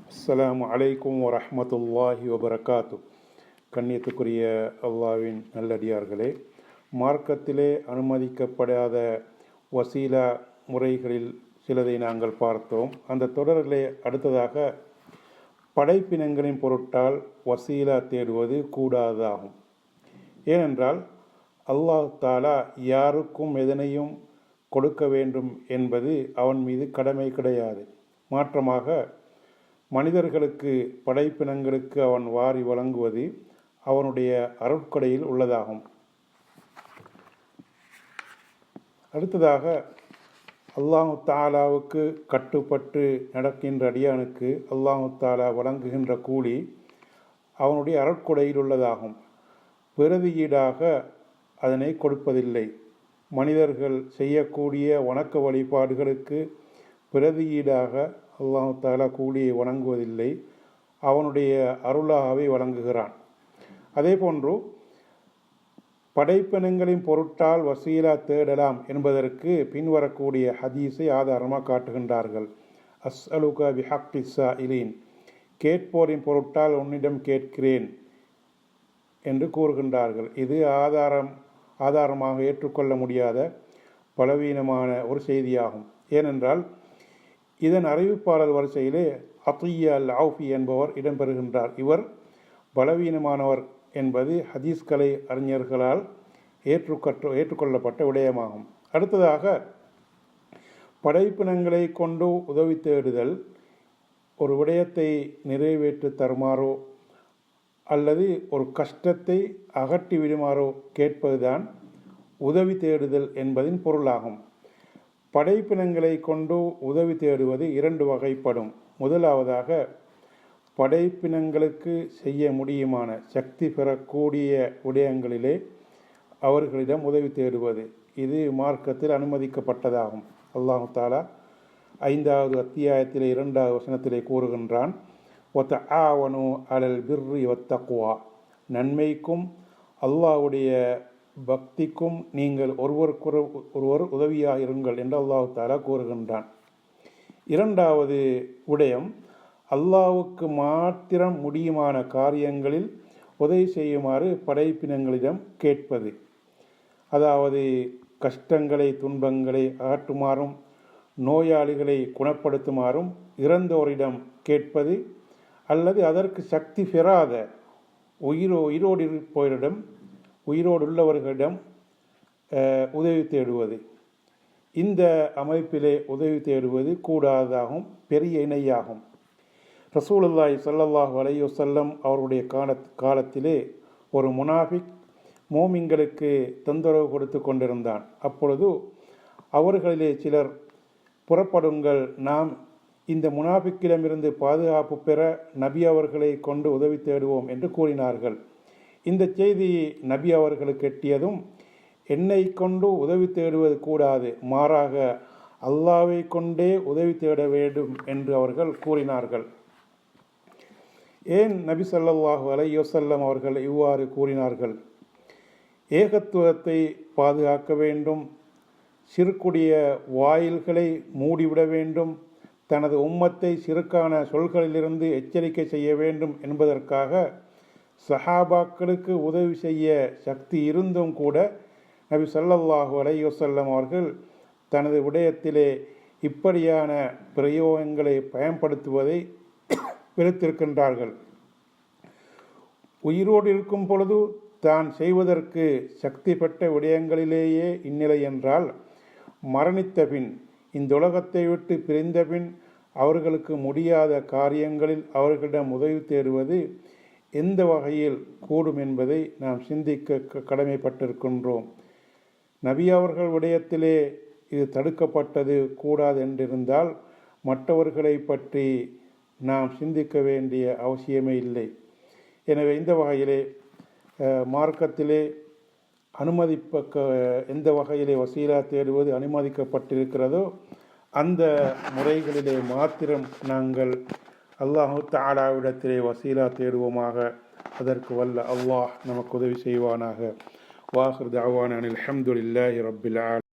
அஸ்ஸலாமு அலைக்கும் வரஹ்மத்துல்லாஹி வபரகாத்து. கண்ணியத்துக்குரிய அல்லாஹ்வின் நல்லடியார்களே, மார்க்கத்திலே அனுமதிக்கப்படாத வசீலா முறைகளில் சிலதை நாங்கள் பார்த்தோம். அந்த தொடரிலே அடுத்ததாக படைப்பினங்களின் பொருட்டால் வசீலா தேடுவது கூடாதாகும். ஏனென்றால் அல்லாஹ் தாலா யாருக்கும் எதனையும் கொடுக்க வேண்டும் என்பது அவன் மீது கடமை கிடையாது. மாற்றமாக மனிதர்களுக்கு படைப்பினங்களுக்கு அவன் வாரி வழங்குவது அவனுடைய அருட்கொடையில் உள்ளதாகும். அடுத்ததாக அல்லாஹு தாலாவுக்கு கட்டுப்பட்டு நடக்கின்ற அடியானுக்கு அல்லாஹு தாலா வழங்குகின்ற கூலி அவனுடைய அருட்கொடையில் உள்ளதாகும். பிரதியீடாக அதனை கொடுப்பதில்லை. மனிதர்கள் செய்யக்கூடிய வணக்க வழிபாடுகளுக்கு பிரதியீடாக அல்லாஹு தாலா கூலியை வழங்குவதில்லை, அவனுடைய அருளாகவே வழங்குகிறான். அதே போன்று படைப்பினங்களின் பொருட்டால் வசீலா தேடலாம் என்பதற்கு பின்வரக்கூடிய ஹதீஸை ஆதாரமாக காட்டுகின்றார்கள். அஸ்அலுக பிஹக்கி ஸாயிலீன், கேட்போரின் பொருட்டால் உன்னிடம் கேட்கிறேன் என்று கூறுகின்றார்கள். இது ஆதாரமாக ஏற்றுக்கொள்ள முடியாத பலவீனமான ஒரு செய்தியாகும். ஏனென்றால் இதன் அறிவிப்பாளர் வரிசையிலே அத்தியா அல் ஆஃபி என்பவர் இடம்பெறுகின்றார். இவர் பலவீனமானவர் என்பது ஹதீஸ் கலை அறிஞர்களால் ஏற்றுக்கொள்ளப்பட்ட விடயமாகும். அடுத்ததாக படைப்பினங்களை கொண்டு உதவி தேடுதல் ஒரு விடயத்தை நிறைவேற்றி தருமாறோ அல்லது ஒரு கஷ்டத்தை அகற்றி விடுமாறோ கேட்பதுதான் உதவி தேடுதல் என்பதின் பொருளாகும். படைப்பினங்களை கொண்டு உதவி தேடுவது இரண்டு வகைப்படும். முதலாவதாக படைப்பினங்களுக்கு செய்ய முடியுமான சக்தி பெறக்கூடிய விடயங்களிலே அவர்களிடம் உதவி தேடுவது. இது மார்க்கத்தில் அனுமதிக்கப்பட்டதாகும். அல்லாஹு தாலா 5வது அத்தியாயத்திலே 2வது வசனத்திலே கூறுகின்றான், வதஆவனு அலல் பிர்ரி வத்தக்வா, நன்மைக்கும் அல்லாஹ்வுடைய பக்திக்கும் நீங்கள் ஒருவர் உதவியாக இருங்கள் என்று அல்லாஹு தாலா கூறுகின்றான். இரண்டாவது விடயம், அல்லாஹ்வுக்கு மாத்திரம் முடியுமான காரியங்களில் உதவி செய்யுமாறு படைப்பினங்களிடம் கேட்பது. அதாவது கஷ்டங்களை துன்பங்களை அகற்றுமாறும் நோயாளிகளை குணப்படுத்துமாறும் இறந்தோரிடம் கேட்பது, அல்லது அதற்கு சக்தி பெறாத உயிரோடு உள்ளவர்களிடம் உதவி தேடுவது. இந்த அமைப்பிலே உதவி தேடுவது கூடாததாகும், பெரிய இணையாகும். ரசூலுல்லாஹி ஸல்லல்லாஹு அலைஹி வஸல்லம் அவருடைய காலத்திலே ஒரு முனாஃபிக் மோமின்களுக்கு தொந்தரவு கொடுத்து கொண்டிருந்தான். அப்பொழுது அவர்களிலே சிலர், புறப்படுங்கள், நாம் இந்த முனாஃபிக்கிடமிருந்து பாதுகாப்பு பெற நபி அவர்களை கொண்டு உதவி தேடுவோம் என்று கூறினார்கள். இந்த செய்தி நபி அவர்களுக்கு எட்டியதும், என்னை கொண்டு உதவி தேடுவது கூடாது, மாறாக அல்லாஹ்வை கொண்டே உதவி தேட வேண்டும் என்று அவர்கள் கூறினார்கள். ஏன் நபி ஸல்லல்லாஹு அலைஹி வஸல்லம் அவர்கள் இவ்வாறு கூறினார்கள்? ஏகத்துவத்தை பாதுகாக்க வேண்டும், சிறுக்குடைய வாயில்களை மூடிவிட வேண்டும், தனது உம்மத்தை சிறுக்கான சொல்களிலிருந்து எச்சரிக்கை செய்ய வேண்டும் என்பதற்காக சஹாபாக்களுக்கு உதவி செய்ய சக்தி இருந்தும் கூட நபி ஸல்லல்லாஹு அலைஹி வஸல்லம் அவர்கள் தனது விடயத்திலே இப்படியான பிரயோகங்களை பயன்படுத்துவதை வெறுத்திருக்கின்றார்கள். உயிரோடு இருக்கும் பொழுது தான் செய்வதற்கு சக்தி பெற்ற விடயங்களிலேயே இந்நிலை என்றால், மரணித்த பின், இந்த உலகத்தை விட்டு பிரிந்த பின் அவர்களுக்கு முடியாத காரியங்களில் அவர்களிடம் உதவி தேடுவது எந்த வகையில் கூடும் என்பதை நாம் சிந்திக்க கடமைப்பட்டிருக்கின்றோம். நபி அவர்கள் விடயத்திலே இது தடுக்கப்பட்டது கூடாது என்றிருந்தால் மற்றவர்களை பற்றி நாம் சிந்திக்க வேண்டிய அவசியமே இல்லை. எனவே இந்த வகையிலே மார்க்கத்திலே எந்த வகையிலே வசீலா தேடுவது அனுமதிக்கப்பட்டிருக்கிறதோ அந்த முறைகளிலே மாத்திரம் நாங்கள் அல்லாஹு தஆலாவிடத்திலே வசீலா தேடுவோமாக. அதற்கு வல்ல அல்லாஹ் நமக்கு உதவி செய்வானாக. வாஹிர் தஅவானா அனில் ஹம்துலில்லாஹி ரப்பில் ஆலமீன்.